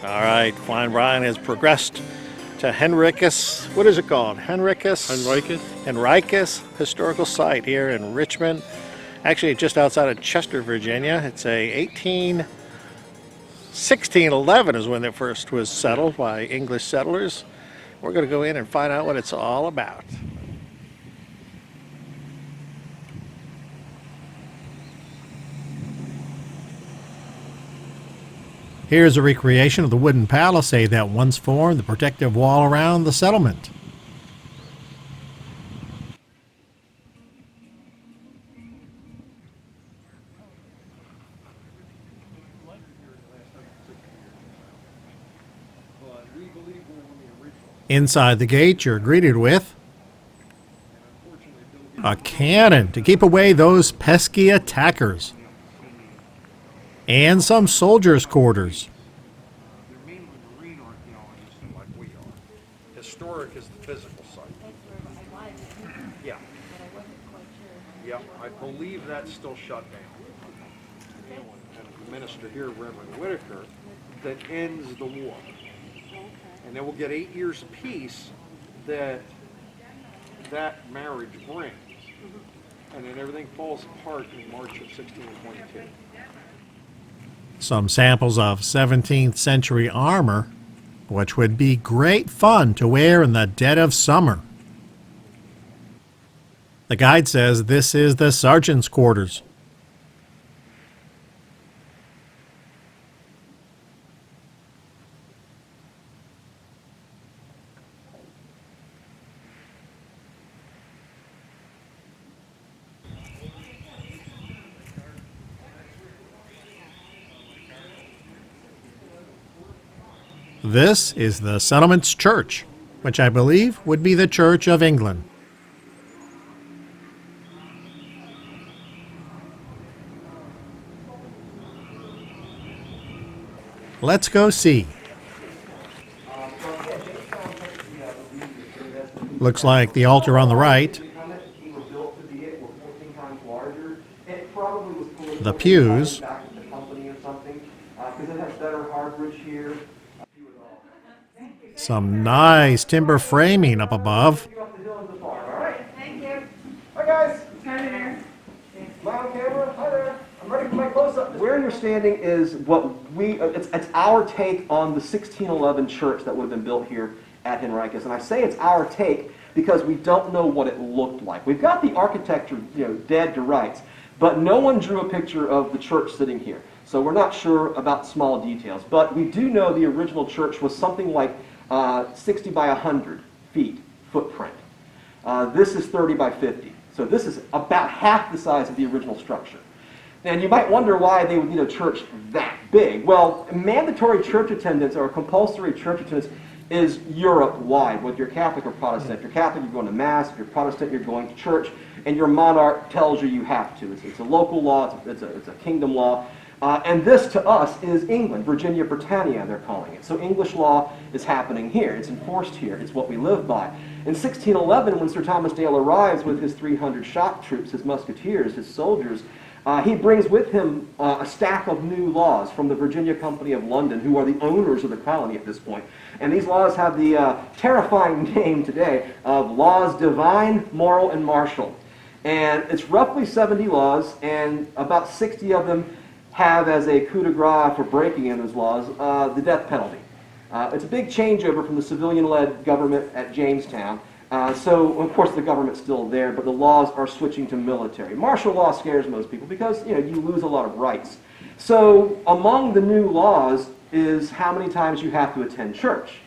All right, Flying Brian has progressed to Henricus. What is it called? Henricus Historical Site here in Richmond. Actually, just outside of Chester, Virginia. It's a 1611 is when it first was settled by English settlers. We're going to go in and find out what it's all about. Here's a recreation of the wooden palisade that once formed the protective wall around the settlement. Inside the gate, you're greeted with a cannon to keep away those pesky attackers, and some soldiers' quarters. They're mainly marine archaeologists like we are. Historic is the physical site. Yeah. Yeah, I believe that's still shut down. And the minister here, Reverend Whitaker, that ends the war. And then we'll get 8 years of peace that marriage brings. And then everything falls apart in March of 1622. Some samples of 17th century armor, which would be great fun to wear in the dead of summer. The guide says this is the sergeant's quarters. This is the settlement's church, which I believe would be the Church of England. Let's go see. Looks like the altar on the right, the pews, some nice timber framing up above. Thank you. Hi guys. Hi there. Am I on camera? Hi there. I'm ready for my close-up. Where you're standing is it's our take on the 1611 church that would have been built here at Henricus. And I say it's our take because we don't know what it looked like. We've got the architecture, dead to rights, but no one drew a picture of the church sitting here. So we're not sure about small details. But we do know the original church was something like 60 by 100 feet footprint. This is 30 by 50. So this is about half the size of the original structure. And you might wonder why they would need a church that big. Well, mandatory church attendance or compulsory church attendance is Europe-wide, whether you're Catholic or Protestant. If you're Catholic, you're going to Mass. If you're Protestant, you're going to church. And your monarch tells you have to. It's a local law. It's a kingdom law. And this, to us, is England, Virginia Britannia, they're calling it. So English law is happening here. It's enforced here. It's what we live by. In 1611, when Sir Thomas Dale arrives with his 300 shot troops, his musketeers, his soldiers, he brings with him a stack of new laws from the Virginia Company of London, who are the owners of the colony at this point. And these laws have the terrifying name today of laws divine, moral, and martial. And it's roughly 70 laws, and about 60 of them have as a coup de grace for breaking in those laws the death penalty. It's a big changeover from the civilian-led government at Jamestown. So, of course, the government's still there, but the laws are switching to military. Martial law scares most people because, you lose a lot of rights. So, among the new laws is how many times you have to attend church.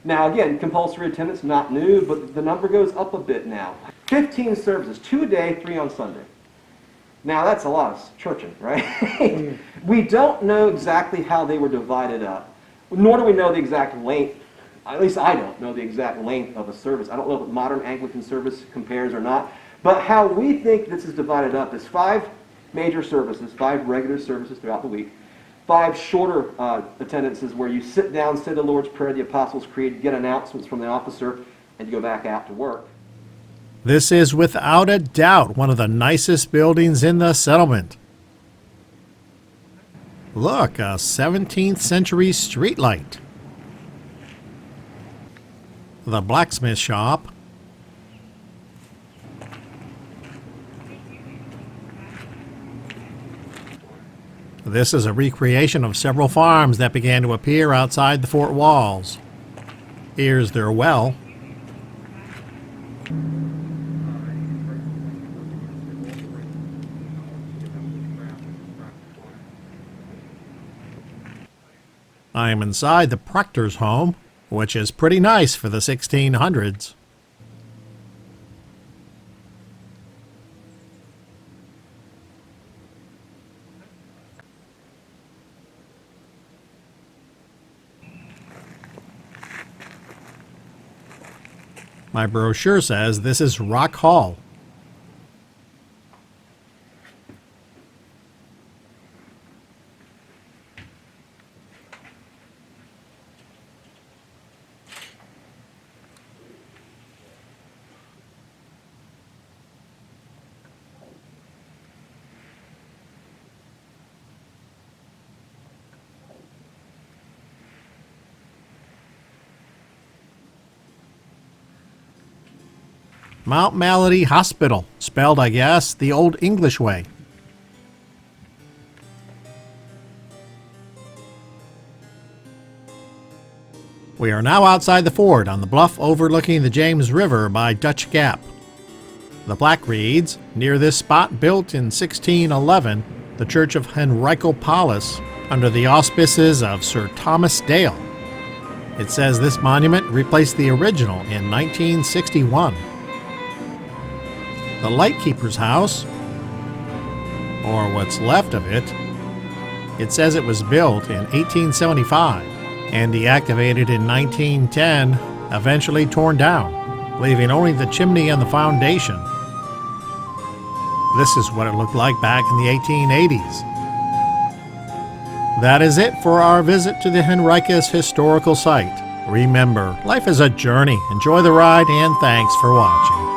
Now, again, compulsory attendance, not new, but the number goes up a bit now. 15 services, 2 a day, 3 on Sunday. Now, that's a lot of churching, right? We don't know exactly how they were divided up, nor do we know the exact length. At least I don't know the exact length of a service. I don't know if the modern Anglican service compares or not. But how we think this is divided up is 5 major services, 5 regular services throughout the week, 5 shorter attendances where you sit down, say the Lord's Prayer, the Apostles' Creed, get announcements from the officer, and you go back out to work. This is without a doubt one of the nicest buildings in the settlement. Look, a 17th century streetlight. The blacksmith shop. This is a recreation of several farms that began to appear outside the fort walls. Here's their well. I am inside the proctor's home, which is pretty nice for the 1600s. My brochure says this is Rock Hall. Mount Melody Hospital, spelled, I guess, the Old English way. We are now outside the fort on the bluff overlooking the James River by Dutch Gap. The plaque reads, near this spot built in 1611, the Church of Henricus Paulus, under the auspices of Sir Thomas Dale. It says this monument replaced the original in 1961. The lightkeeper's house, or what's left of it, it says it was built in 1875 and deactivated in 1910, eventually torn down, leaving only the chimney and the foundation. This is what it looked like back in the 1880s. That is it for our visit to the Henricus Historical Site. Remember, life is a journey. Enjoy the ride, and thanks for watching.